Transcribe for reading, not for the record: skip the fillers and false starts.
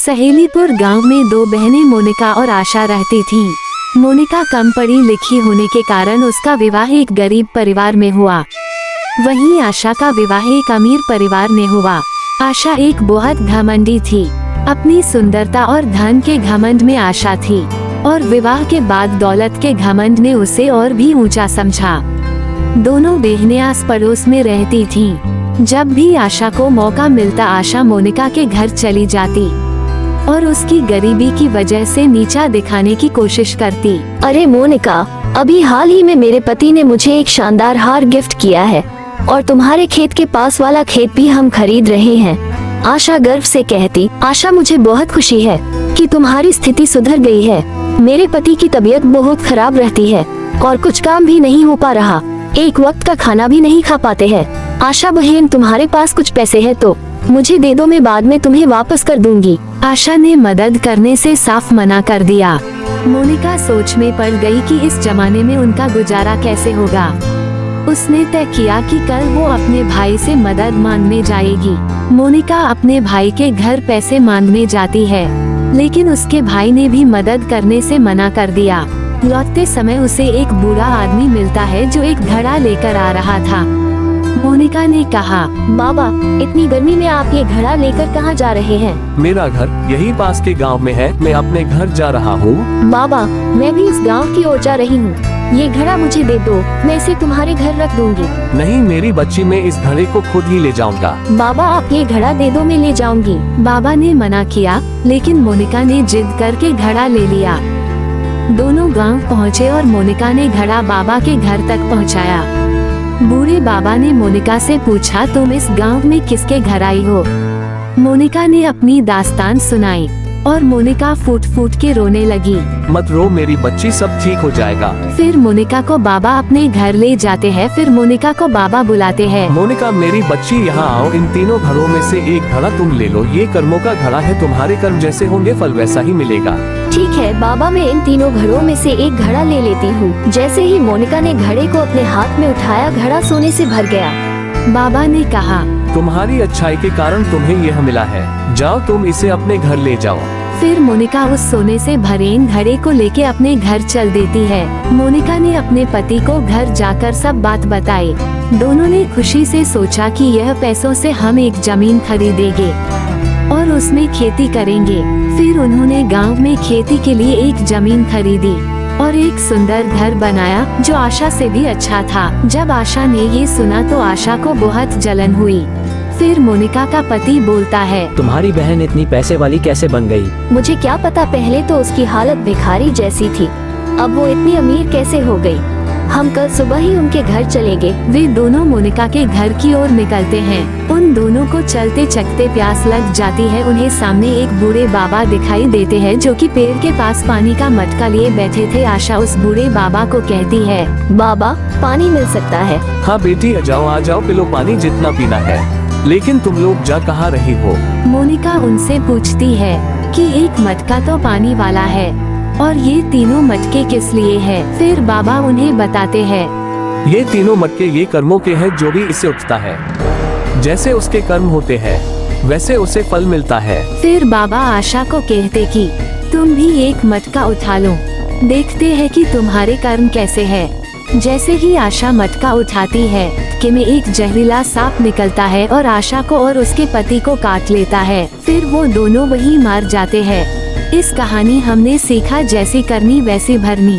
सहेलीपुर गांव में दो बहनें मोनिका और आशा रहती थीं। मोनिका कम पढ़ी लिखी होने के कारण उसका विवाह एक गरीब परिवार में हुआ। वहीं आशा का विवाह एक अमीर परिवार में हुआ। आशा एक बहुत घमंडी थी। अपनी सुंदरता और धन के घमंड में आशा थी और विवाह के बाद दौलत के घमंड ने उसे और भी ऊंचा समझा। दोनों बहनें आस पड़ोस में रहती थीं। जब भी आशा को मौका मिलता आशा मोनिका के घर चली जाती और उसकी गरीबी की वजह से नीचा दिखाने की कोशिश करती। अरे मोनिका, अभी हाल ही में मेरे पति ने मुझे एक शानदार हार गिफ्ट किया है और तुम्हारे खेत के पास वाला खेत भी हम खरीद रहे हैं। आशा गर्व से कहती। आशा, मुझे बहुत खुशी है कि तुम्हारी स्थिति सुधर गई है। मेरे पति की तबीयत बहुत खराब रहती है और कुछ काम भी नहीं हो पा रहा। एक वक्त का खाना भी नहीं खा पाते हैं। आशा बहन, तुम्हारे पास कुछ पैसे है तो मुझे दे दो, मैं बाद में तुम्हें वापस कर दूंगी। आशा ने मदद करने से साफ मना कर दिया। मोनिका सोच में पड़ गई कि इस जमाने में उनका गुजारा कैसे होगा। उसने तय किया कि कल वो अपने भाई से मदद मांगने जाएगी। मोनिका अपने भाई के घर पैसे मांगने जाती है, लेकिन उसके भाई ने भी मदद करने से मना कर दिया। लौटते समय उसे एक बूढ़ा आदमी मिलता है जो एक घड़ा लेकर आ रहा था। मोनिका ने कहा, बाबा, इतनी गर्मी में आप ये घड़ा लेकर कहाँ जा रहे हैं? मेरा घर यही पास के गांव में है, मैं अपने घर जा रहा हूँ। बाबा, मैं भी इस गांव की ओर जा रही हूँ। ये घड़ा मुझे दे दो, मैं इसे तुम्हारे घर रख दूंगी। नहीं मेरी बच्ची, मैं इस घड़े को खुद ही ले जाऊंगा। बाबा, आप ये घड़ा दे दो, मैं ले जाऊंगी। बाबा ने मना किया, लेकिन मोनिका ने जिद करके घड़ा ले लिया। दोनों गांव पहुँचे और मोनिका ने घड़ा बाबा के घर तक पहुँचाया। बूढ़े बाबा ने मोनिका से पूछा, तुम इस गांव में किसके घर आई हो? मोनिका ने अपनी दास्तान सुनाई और मोनिका फूट फूट के रोने लगी। मत रो मेरी बच्ची, सब ठीक हो जाएगा। फिर मोनिका को बाबा अपने घर ले जाते हैं। फिर मोनिका को बाबा बुलाते हैं। मोनिका मेरी बच्ची, यहाँ आओ। इन तीनों घड़ों में से एक घड़ा तुम ले लो। ये कर्मों का घड़ा है, तुम्हारे कर्म जैसे होंगे फल वैसा ही मिलेगा। ठीक है बाबा, मैं इन तीनों घड़ों में से एक घड़ा ले लेती हूँ। जैसे ही मोनिका ने घड़े को अपने हाथ में उठाया, घड़ा सोने से भर गया। बाबा ने कहा, तुम्हारी अच्छाई के कारण तुम्हें यह मिला है, जाओ तुम इसे अपने घर ले जाओ। फिर मोनिका उस सोने से भरे घड़े को लेके अपने घर चल देती है। मोनिका ने अपने पति को घर जाकर सब बात बताई। दोनों ने खुशी से सोचा कि यह पैसों से हम एक जमीन खरीदेंगे और उसमें खेती करेंगे। फिर उन्होंने गांव में खेती के लिए एक जमीन खरीदी और एक सुंदर घर बनाया जो आशा से भी अच्छा था। जब आशा ने ये सुना तो आशा को बहुत जलन हुई। फिर मोनिका का पति बोलता है, तुम्हारी बहन इतनी पैसे वाली कैसे बन गई? मुझे क्या पता, पहले तो उसकी हालत भिखारी जैसी थी, अब वो इतनी अमीर कैसे हो गई। हम कल सुबह ही उनके घर चलेंगे। वे दोनों मोनिका के घर की ओर निकलते हैं। उन दोनों को चलते चलते प्यास लग जाती है। उन्हें सामने एक बूढ़े बाबा दिखाई देते हैं जो कि पेड़ के पास पानी का मटका लिए बैठे थे। आशा उस बूढ़े बाबा को कहती है, बाबा, पानी मिल सकता है? हाँ बेटी, आ जाओ, पिलो पानी जितना पीना है। लेकिन तुम लोग जा कहाँ रही हो? मोनिका उनसे पूछती है कि एक मटका तो पानी वाला है और ये तीनों मटके किस लिए है? फिर बाबा उन्हें बताते हैं, ये तीनों मटके ये कर्मों के हैं, जो भी इसे उठता है जैसे उसके कर्म होते हैं वैसे उसे फल मिलता है। फिर बाबा आशा को कहते कि तुम भी एक मटका उठा लो, देखते हैं कि तुम्हारे कर्म कैसे है। जैसे ही आशा मटका उठाती है कि में एक जहरीला सांप निकलता है और आशा को और उसके पति को काट लेता है। फिर वो दोनों वहीं मार जाते हैं। इस कहानी हमने सीखा, जैसी करनी वैसी भरनी।